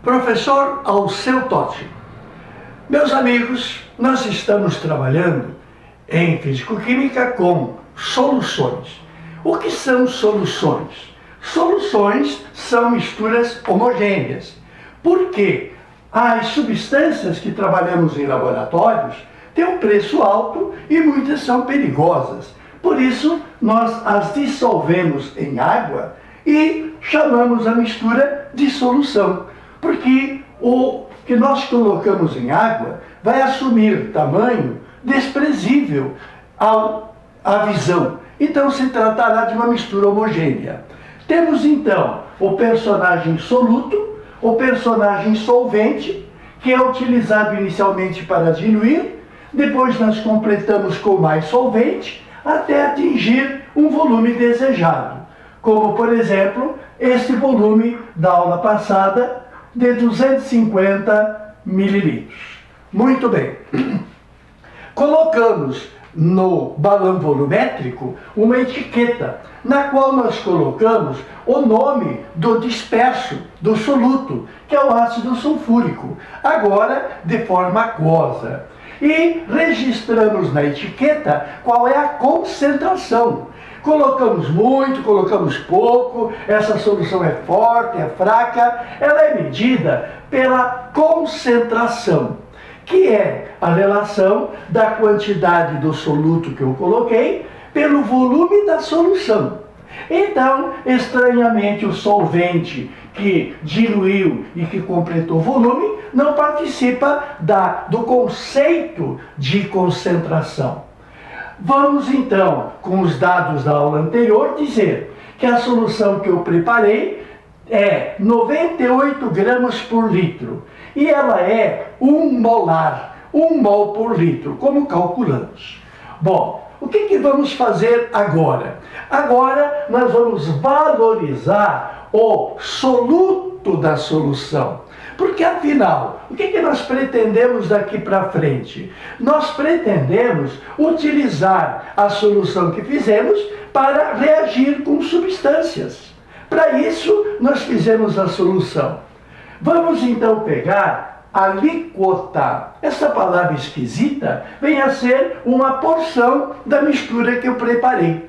Professor Alceu Totti. Meus amigos, nós estamos trabalhando em Físico-Química com soluções. O que são soluções? Soluções são misturas homogêneas. Porque as substâncias que trabalhamos em laboratórios têm um preço alto e muitas são perigosas. Por isso, nós as dissolvemos em água e chamamos a mistura de solução. Porque o que nós colocamos em água vai assumir tamanho desprezível à visão. Então se tratará de uma mistura homogênea. Temos então o personagem soluto, o personagem solvente, que é utilizado inicialmente para diluir, depois nós completamos com mais solvente, até atingir um volume desejado. Como, por exemplo, este volume da aula passada, de 250 mililitros. Muito bem. Colocamos no balão volumétrico uma etiqueta, na qual nós colocamos o nome do disperso, do soluto, que é o ácido sulfúrico, agora de forma aquosa. E registramos na etiqueta qual é a concentração. Colocamos muito, colocamos pouco, essa solução é forte, é fraca, ela é medida pela concentração, que é a relação da quantidade do soluto que eu coloquei pelo volume da solução. Então, estranhamente, o solvente que diluiu e que completou o volume não participa do conceito de concentração. Vamos então, com os dados da aula anterior, dizer que a solução que eu preparei é 98 gramas por litro e ela é 1 molar, 1 mol por litro, como calculamos. Bom, o que vamos fazer agora? Agora nós vamos valorizar o soluto da solução. Porque, afinal, o que nós pretendemos daqui para frente? Nós pretendemos utilizar a solução que fizemos para reagir com substâncias. Para isso, nós fizemos a solução. Vamos, então, pegar alíquota. Essa palavra esquisita vem a ser uma porção da mistura que eu preparei.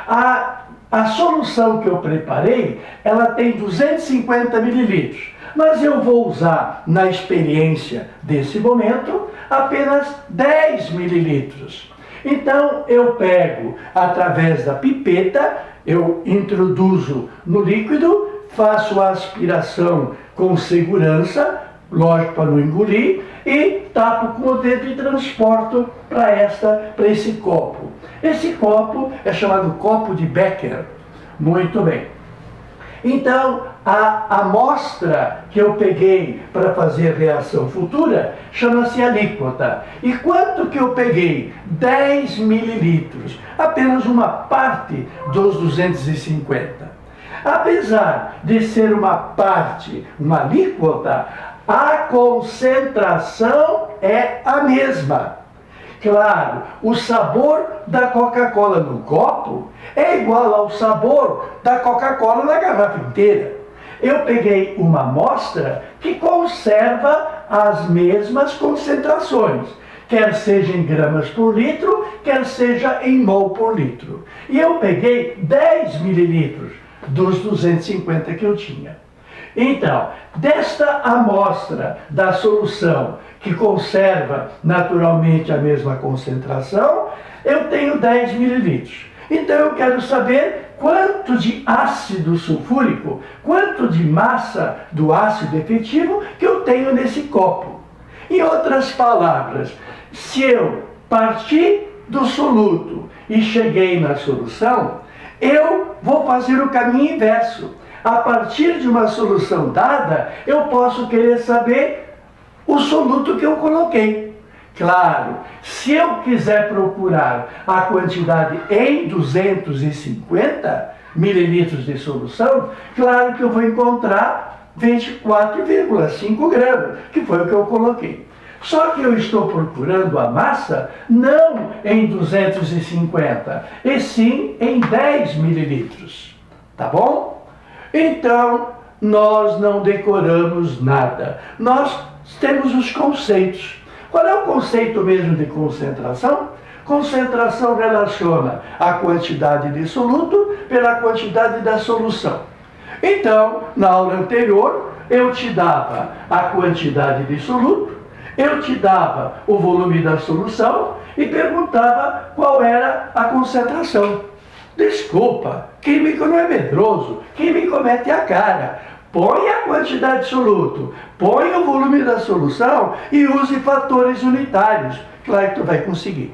A solução que eu preparei, ela tem 250 mililitros. Mas eu vou usar, na experiência desse momento, apenas 10 mililitros. Então, eu pego, através da pipeta, eu introduzo no líquido, faço a aspiração com segurança, lógico para não engolir, e tapo com o dedo e transporto para esse copo. Esse copo é chamado copo de Becker. Muito bem. Então, a amostra que eu peguei para fazer reação futura chama-se alíquota. E quanto que eu peguei? 10 mililitros, apenas uma parte dos 250. Apesar de ser uma parte, uma alíquota, a concentração é a mesma. Claro, o sabor da Coca-Cola no copo é igual ao sabor da Coca-Cola na garrafa inteira. Eu peguei uma amostra que conserva as mesmas concentrações, quer seja em gramas por litro, quer seja em mol por litro. E eu peguei 10 mililitros dos 250 que eu tinha. Então, desta amostra da solução, que conserva naturalmente a mesma concentração, eu tenho 10 mililitros. Então eu quero saber quanto de ácido sulfúrico, quanto de massa do ácido efetivo que eu tenho nesse copo. Em outras palavras, se eu partir do soluto e cheguei na solução, eu vou fazer o caminho inverso. A partir de uma solução dada, eu posso querer saber o soluto que eu coloquei. Claro, se eu quiser procurar a quantidade em 250 mililitros de solução, claro que eu vou encontrar 24,5 gramas, que foi o que eu coloquei. Só que eu estou procurando a massa não em 250, e sim em 10 mililitros. Tá bom? Então, nós não decoramos nada. Nós temos os conceitos. Qual é o conceito mesmo de concentração? Concentração relaciona a quantidade de soluto pela quantidade da solução. Então, na aula anterior, eu te dava a quantidade de soluto, eu te dava o volume da solução e perguntava qual era a concentração. Desculpa, químico não é medroso, químico mete a cara. Põe a quantidade de soluto, põe o volume da solução e use fatores unitários. Claro que tu vai conseguir.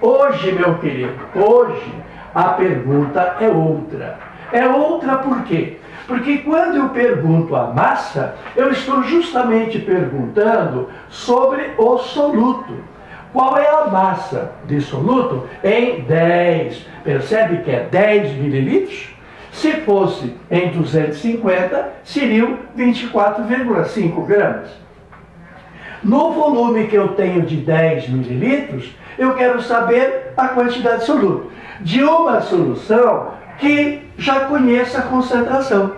Hoje, meu querido, hoje a pergunta é outra. É outra por quê? Porque quando eu pergunto a massa, eu estou justamente perguntando sobre o soluto. Qual é a massa de soluto? Em 10. Percebe que é 10 mililitros? Se fosse em 250, seriam 24,5 gramas. No volume que eu tenho de 10 mililitros, eu quero saber a quantidade de soluto de uma solução que já conheça a concentração.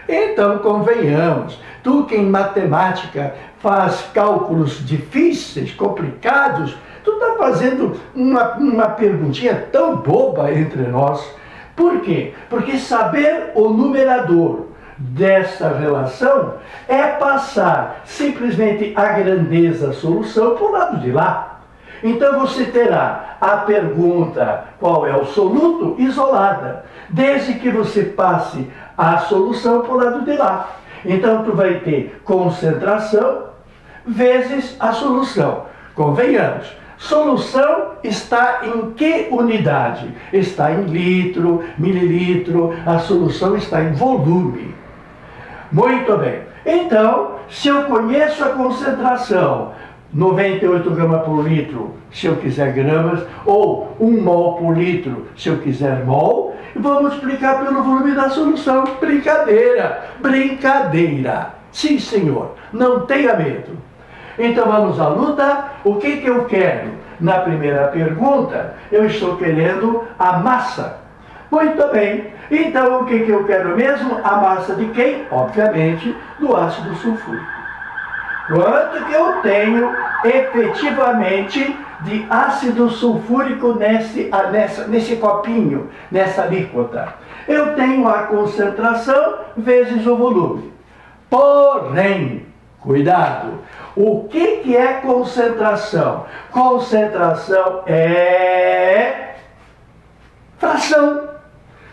Então, convenhamos, tu que em matemática faz cálculos difíceis, complicados, tu está fazendo uma perguntinha tão boba entre nós. Por quê? Porque saber o numerador dessa relação é passar simplesmente a grandeza solução para o lado de lá. Então você terá a pergunta qual é o soluto isolada, desde que você passe a solução para o lado de lá. Então tu vai ter concentração vezes a solução. Convenhamos, solução está em que unidade? Está em litro, mililitro, a solução está em volume. Muito bem. Então, se eu conheço a concentração, 98 gramas por litro, se eu quiser gramas, ou 1 mol por litro, se eu quiser mol, vou multiplicar pelo volume da solução. Brincadeira, brincadeira. Sim, senhor, não tenha medo. Então vamos à luta. O que eu quero? Na primeira pergunta, eu estou querendo a massa. Muito bem. Então o que eu quero mesmo? A massa de quem? Obviamente, do ácido sulfúrico. Quanto que eu tenho efetivamente de ácido sulfúrico nesse copinho, nessa alíquota? Eu tenho a concentração vezes o volume. Porém, cuidado, o que é concentração? Concentração é fração.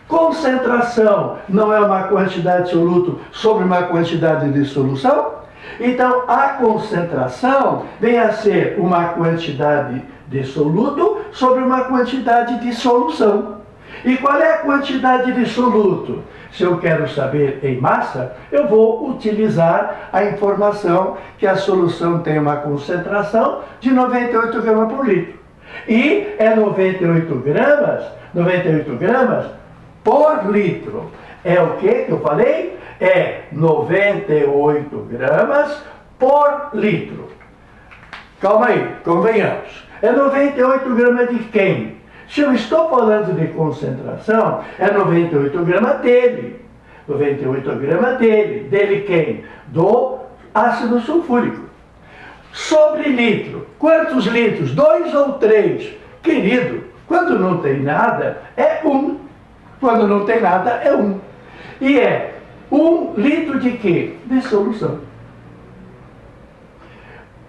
Concentração não é uma quantidade de soluto sobre uma quantidade de solução? Então, a concentração vem a ser uma quantidade de soluto sobre uma quantidade de solução. E qual é a quantidade de soluto? Se eu quero saber em massa, eu vou utilizar a informação que a solução tem uma concentração de 98 gramas por litro. E é 98 gramas por litro. É o que eu falei? É 98 gramas por litro. Calma aí, convenhamos. É 98 gramas de quem? Se eu estou falando de concentração, é 98 gramas dele. 98 gramas dele. Dele quem? Do ácido sulfúrico. Sobre litro. Quantos litros? 2 ou 3? Querido, quando não tem nada, é 1. Quando não tem nada, é 1. E é 1 litro de quê? De solução.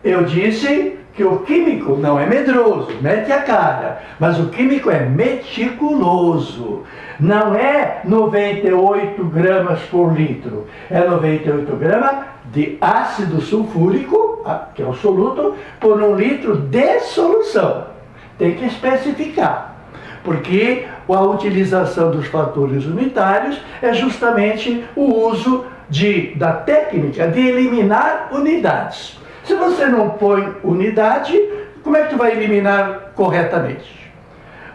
Eu disse que o químico não é medroso, mete a cara, mas o químico é meticuloso. Não é 98 gramas por litro, é 98 gramas de ácido sulfúrico, que é o soluto, por 1 litro de solução. Tem que especificar, porque a utilização dos fatores unitários é justamente o uso da técnica de eliminar unidades. Se você não põe unidade, como é que tu vai eliminar corretamente?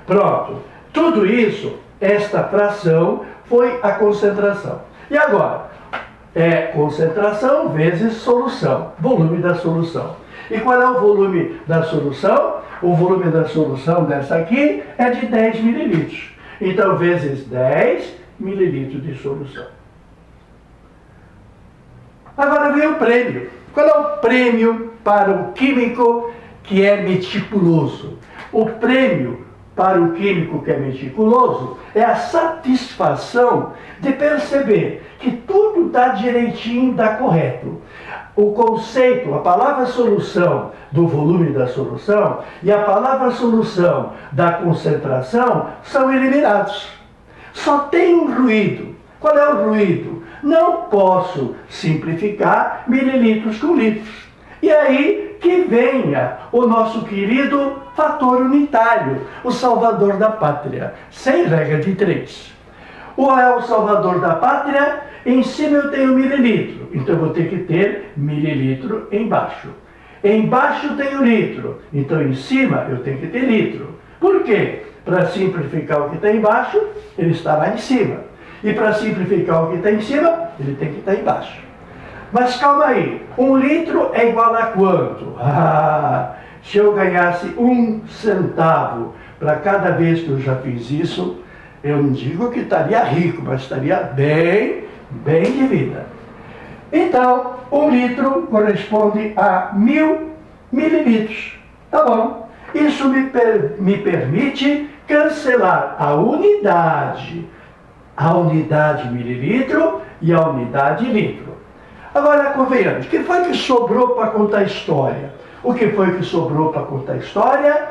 Pronto. Tudo isso, esta fração, foi a concentração. E agora? É concentração vezes solução, volume da solução. E qual é o volume da solução? O volume da solução dessa aqui é de 10 mililitros. Então, vezes 10 mililitros de solução. Agora vem o prêmio. Qual é o prêmio para o químico que é meticuloso? O prêmio para o químico que é meticuloso é a satisfação de perceber que tudo está direitinho, está correto. O conceito, a palavra solução do volume da solução e a palavra solução da concentração são eliminados. Só tem um ruído. Qual é o ruído? Não posso simplificar mililitros com litros. E aí que venha o nosso querido fator unitário, o salvador da pátria, sem regra de 3. Ou é o salvador da pátria, em cima eu tenho mililitro, então eu vou ter que ter mililitro embaixo. Embaixo tenho litro, então em cima eu tenho que ter litro. Por quê? Para simplificar o que está embaixo, ele está lá em cima. E para simplificar o que está em cima, ele tem que estar embaixo. Mas calma aí, 1 litro é igual a quanto? Se eu ganhasse 1 centavo para cada vez que eu já fiz isso, eu não digo que estaria rico, mas estaria bem de vida. Então, 1 litro corresponde a 1000 mililitros. Tá bom. Isso me permite cancelar a unidade mililitro e a unidade litro. Agora, convenhamos, o que foi que sobrou para contar a história? O que foi que sobrou para contar a história?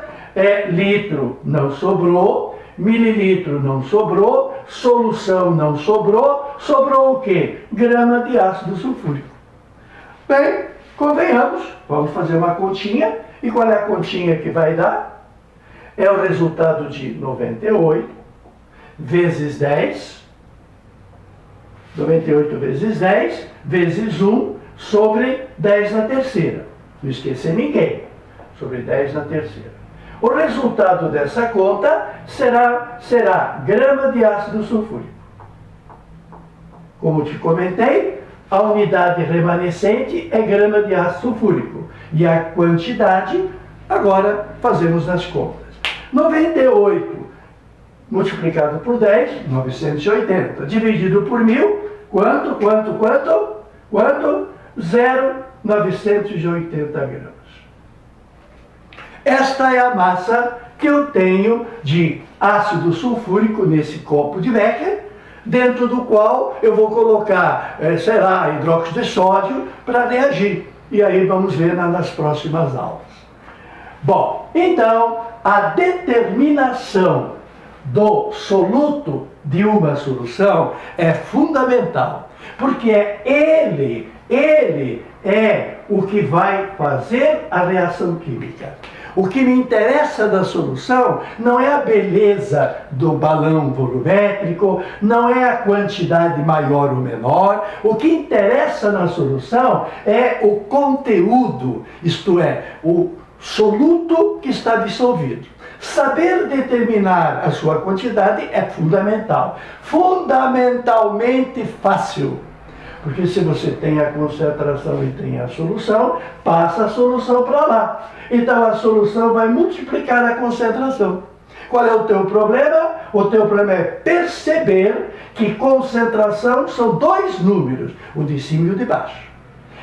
Litro não sobrou, mililitro não sobrou, solução não sobrou, sobrou o quê? Grama de ácido sulfúrico. Bem, convenhamos, vamos fazer uma continha, e qual é a continha que vai dar? É o resultado de 98 vezes 10, 98 vezes 10, vezes 1, sobre 10 na terceira. Não esquecer ninguém, sobre 10 na terceira. O resultado dessa conta será grama de ácido sulfúrico. Como te comentei, a unidade remanescente é grama de ácido sulfúrico. E a quantidade, agora fazemos as contas. 98 multiplicado por 10, 980. Dividido por 1000, quanto? 0,980 gramas. Esta é a massa que eu tenho de ácido sulfúrico nesse copo de Becker, dentro do qual eu vou colocar, hidróxido de sódio para reagir. E aí vamos ver nas próximas aulas. Bom, então, a determinação do soluto de uma solução é fundamental, porque ele é o que vai fazer a reação química. O que me interessa da solução não é a beleza do balão volumétrico, não é a quantidade maior ou menor. O que interessa na solução é o conteúdo, isto é, o soluto que está dissolvido. Saber determinar a sua quantidade é fundamental. Fundamentalmente fácil. Porque se você tem a concentração e tem a solução, passa a solução para lá. Então a solução vai multiplicar a concentração. Qual é o teu problema? O teu problema é perceber que concentração são 2 números, o de cima e o de baixo.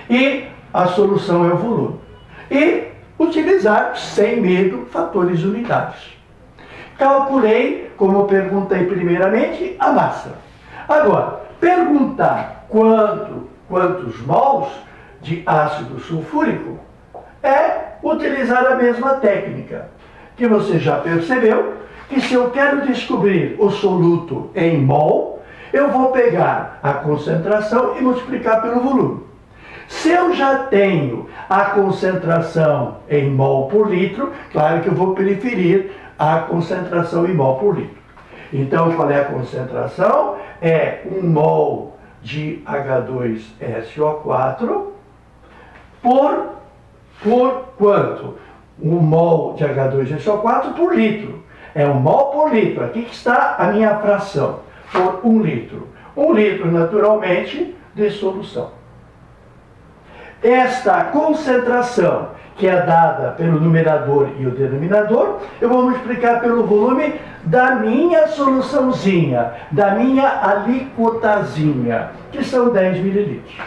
E a solução é o volume. E utilizar, sem medo, fatores unitários. Calculei, como perguntei primeiramente, a massa. Agora, perguntar quantos mols de ácido sulfúrico é utilizar a mesma técnica, que você já percebeu, que se eu quero descobrir o soluto em mol, eu vou pegar a concentração e multiplicar pelo volume. Se eu já tenho a concentração em mol por litro, claro que eu vou preferir a concentração em mol por litro. Então, qual é a concentração? É 1 mol de H2SO4 por quanto? 1 mol de H2SO4 por litro. É 1 mol por litro. Aqui que está a minha fração, por 1 litro. 1 litro, naturalmente, de solução. Esta concentração, que é dada pelo numerador e o denominador, eu vou multiplicar pelo volume da minha soluçãozinha, da minha alíquotazinha, que são 10 mililitros.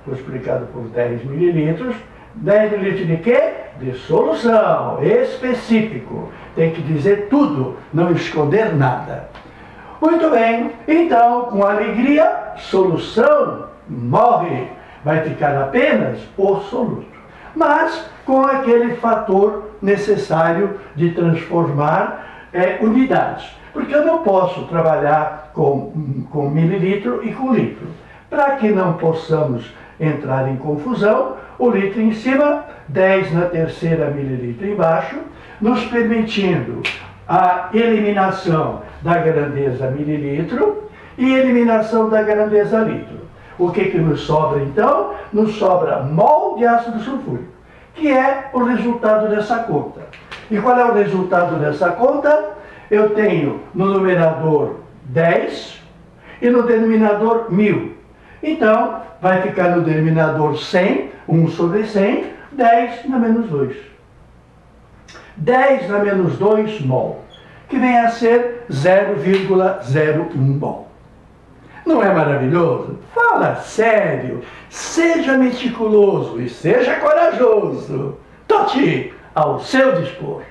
multiplicado por 10 mililitros. 10 mililitros de quê? De solução, específico. Tem que dizer tudo, não esconder nada. Muito bem, então, com alegria, solução morre. Vai ficar apenas o soluto. Mas com aquele fator necessário de transformar unidades. Porque eu não posso trabalhar com mililitro e com litro. Para que não possamos entrar em confusão, o litro em cima, 10 na terceira mililitro embaixo, nos permitindo a eliminação da grandeza mililitro e eliminação da grandeza litro. O que nos sobra então? Nos sobra mol de ácido sulfúrico, que é o resultado dessa conta. E qual é o resultado dessa conta? Eu tenho no numerador 10 e no denominador 1000. Então, vai ficar no denominador 100, 1 sobre 100, 10 na menos 2. 10 na menos 2 mol, que vem a ser 0,01 mol. Não é maravilhoso? Fala sério, seja meticuloso e seja corajoso. Tote ao seu dispor.